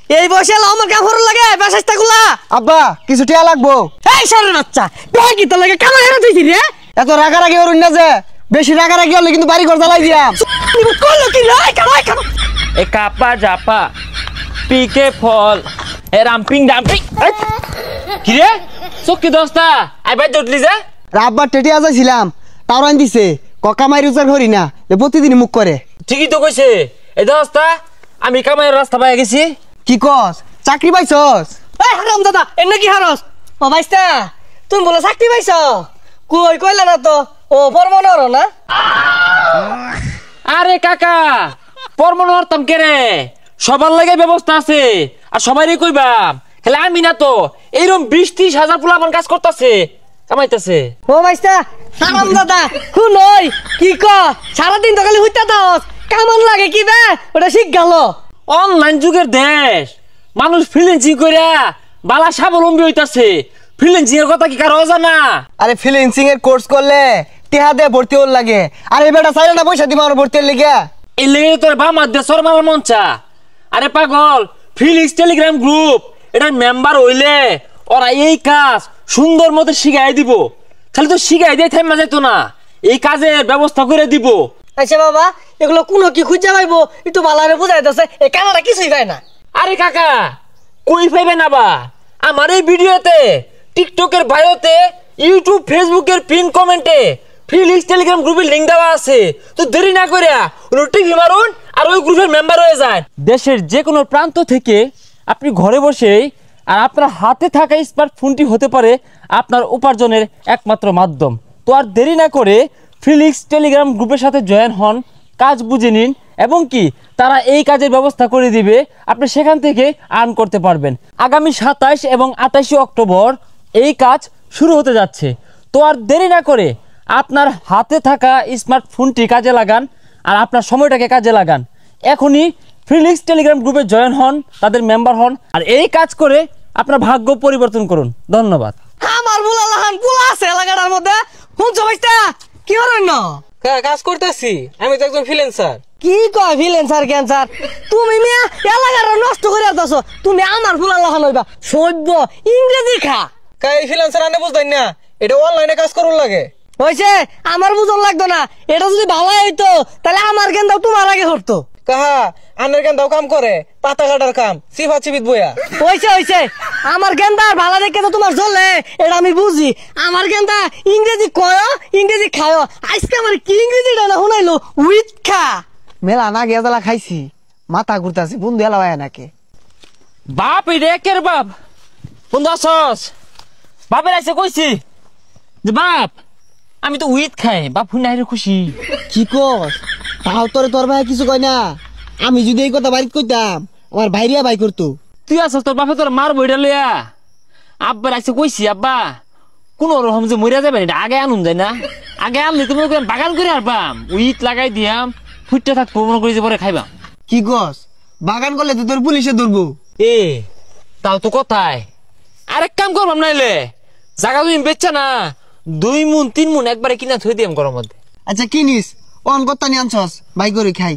এই বয়সে আমার কাপড় লাগে বাসাইস্তাগুলা। আব্বা কিছু টিয়া লাগবো। এই সরের বাচ্চা কি তো লাগে কামাই হারা তুইছি রে। এত রাগারাগি করুন না যে, বেশি রাগারাগি হলে কিন্তু বাড়ি ঘর জ্বালাই দিয়াম। কইলো কি রে কামাই এ কাপা জাপা পিকে ফল এ রাম্পিং ডাম্পিং। কি রে চক্কি দস্তা আইবার জটলি যে আব্বা টেটিয়া যাইছিলাম, তাও আন দিছে কামাই রোজগার করি না, প্রতিদিন মুখ করে। ঠিকই তো কইছে। এই দস্তা আমি কামাইয়ের রাস্তা পাই গেছি। কি কস চাকরি পাইছস? এই হারাম দাদা এনে কি হারস? ও ভাইস্তা তুমি বলে চাকরি পাইছ? কই কইলা না তো। ও পরমন হর না? আরে কাকা পরমন হরতাম কে রে, সবার লাগে ব্যবস্থা আছে আর সবারই কইবাম। খেলে আমি না তো এইরকম 20-30 হাজার পোলাপান কাজ করতেছে কামাইতেছে। ও ভাইস্তা হারাম দাদা শুনই কি ক সারাদিন তো খালি হইতা দাস কেমন লাগে কি বে ওটা শিখ গেল। অনলাইন যুগের দেশ, মানুষ ফ্রিল্যান্সিং কইরা বালা স্বাবলম্বী হইতাছে। ফ্রিল্যান্সিং এর কথা কি কারো অজানা? আরে ফ্রিল্যান্সিং এর কোর্স করলে টিহা দে ভর্তি হল লাগে। আরে বেটা চাইলে না পয়সা দিবা আমার ভর্তি হল লাগে। এই লেগে তোর বামার দেশর মামার মঞ্চা। আরে পাগল ফিলিক্স টেলিগ্রাম গ্রুপ এটার মেম্বার হইলে ওরা এই কাজ সুন্দর মতো শিখাই দিব। খালি তো শিখাই দিয়ে থেমে যেত না, এই কাজের ব্যবস্থা করে দিব। আচ্ছা বাবা এগুলো কোনো কি খুঁজে পাইবো একটু ভালোভাবে বুঝাইতেছে। এই কানাডা কিছুই পায় না। আরে কাকা কই পাইবে না বা আমার এই ভিডিওতে, টিকটকের বায়োতে, ইউটিউব ফেসবুকের পিন কমেন্টে ফিলিক্স টেলিগ্রাম গ্রুপের লিংক দেওয়া আছে। তো দেরি না করে টিভি মারুন আর ওই গ্রুপের মেম্বার হয়ে যায়। দেশের যে কোনো প্রান্ত থেকে আপনি ঘরে বসেই আর আপনার হাতে থাকা স্মার্টফোনটি হতে পারে আপনার উপার্জনের একমাত্র মাধ্যম। তো আর দেরি না করে ফিলিক্স টেলিগ্রাম গ্রুপের সাথে জয়েন হন, কাজ বুঝে নিন এবং কি তারা এই কাজের ব্যবস্থা করে দিবে। আপনি সেখান থেকে আর্ন করতে পারবেন। আগামী 27 এবং 28 অক্টোবর এই কাজ শুরু হতে যাচ্ছে। তো আর দেরি না করে আপনার হাতে থাকা স্মার্টফোনটি কাজে লাগান আর আপনার সময়টাকে কাজে লাগান। এখনই ফিলিক্স টেলিগ্রাম গ্রুপে জয়েন হন, তাদের মেম্বার হন আর এই কাজ করে আপনার ভাগ্য পরিবর্তন করুন। ধন্যবাদ। আমার বুলা লাহান বুলা আছে এলাকাটার মধ্যে। শুনছো ভাইস্তা কি হরেন না? কাজ করতেছি, আমি তো একজন ফ্রিল্যান্সার। কি কয় ফ্রিল্যান্সার ক্যান্সার? তুমি মিয়া এলাকাটা নষ্ট করে দাও। তুমি আমার বুলা লাহান হইবা সভ্য ইংরেজি খা। কাই ফ্রিল্যান্সার আনে বুঝতাই না, এটা অনলাইনে কাজ করুন লাগে। হয়েছে আমার বুঝন লাগতো না। এটা যদি ভালো হইতো তাহলে আমার গেন্দাও তোমার আগে হরতো। কাহা আনের কেন দাও কাম করে, পাতা কাটার কাম, সিফা চিবিত বইয়া। হয়েছে আমার গেন্দা আর ভালো দেখে তো তোমার জ্বলে, এটা আমি বুঝি। আমার গেন্দা ইংরেজি কয় ইংরেজি খায়। আজকে আমার কি ইংরেজিটা না শুনাইলো উইথ খা। মেলা না গেজালা খাইছি, মাথা ঘুরতাছে, বন্ধু এলা হয় নাকি? বাপ এই রেকের বাপ বন্ধু আসস? বাপের আইসে কইছি যে বাপ আমি তো উইথ খাই। বাপ হুই নাই রে খুশি। কি কস? তাও তোর ভাই কিছু কয় না? আমি যদি এই কথা বাড়িতে কইতাম আমার ভাইরিয়া ভাই করতো। তুই আসস তোর বাপে তোর মার বইটা লইয়া। আব্বার আইসে কইছি আব্বা কোন রকম যে মরিয়া যাবে এটা আগে আনুন যায় না। আগে আনলে তুমি বাগান করে আরবাম, উইথ লাগাই দিয়াম, ফুটতে থাকবো মনে করি যে পরে খাইবাম। কি কস? বাগান করলে তো তোর পুলিশে ধরবো। এ তাও তো কথায়। আরেক কাম করবাম নাইলে জায়গা তুমি বেচছা না 2 মুন 3 মুন একবারে কিনা থই দিয়াম ঘরের মধ্যে। আচ্ছা কিনিস অন কত্তা নিয়ে আনছস, ভাই করে খাই।